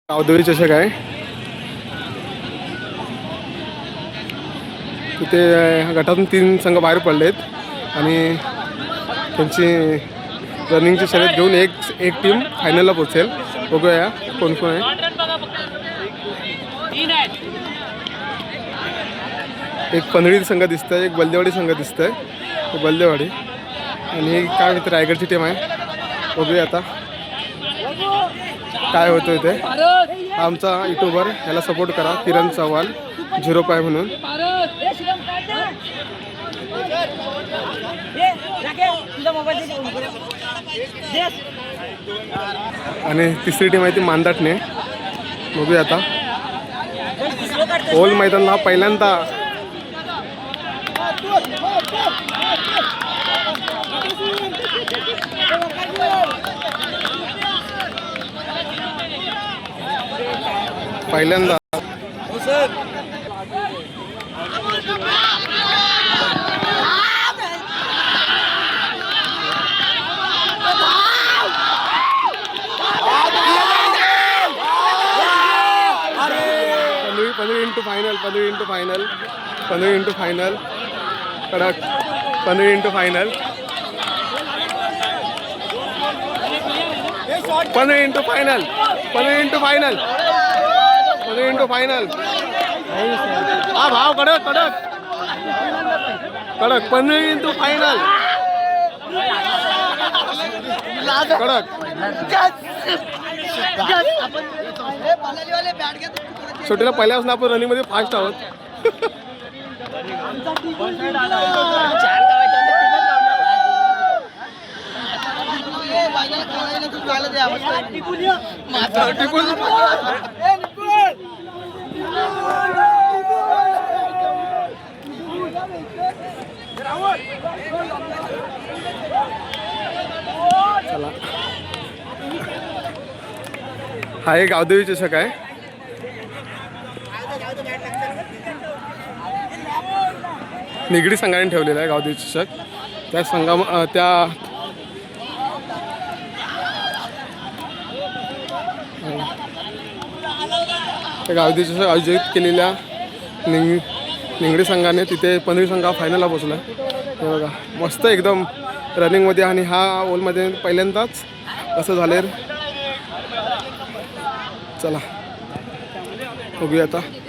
गावदेवी चषक आहे. तिथे गटातून 3 संघ बाहेर पडलेत आणि त्यांची रनिंगची शर्यत घेऊन एक टीम फायनलला पोहोचेल. बघूया कोण कोण आहे. एक पनळी संघ दिसतंय, एक बल्देवाडी संघ दिसतंय. बल्देवाडी आणि काय मित्र रायगडची टीम आहे. बघूया आता काय होतं इथे. आमचा यूट्यूबर याला सपोर्ट करा, किरण चव्हाण 05 म्हणून. आणि तिसरी टीम आहे ती मांदाटणे. बघूया आता. ओल मैदानला पहिल्यांदा पंधरा इंटू फायनल कडक 15 इंटू फायनल 15 इंटू फायनल. हा भाव कडक 15 इंटू फायनल कडक. छोटीला पहिल्यापासून आपण रनिंग मध्ये फास्ट आहोत. चला, हा एक गावदेवी चषक आहे. निगडी संघाने ठेवलेला आहे गावदेवी चषक. त्या गावदेवी चषक आयोजित केलेल्या निगडी संघाने तिथे 15 संघ फायनलला पोहोचला. हे बघा मस्त एकदम रनिंगमध्ये. आणि हा ओलमध्ये पहिल्यांदाच असं झाले. चला बघूया आता.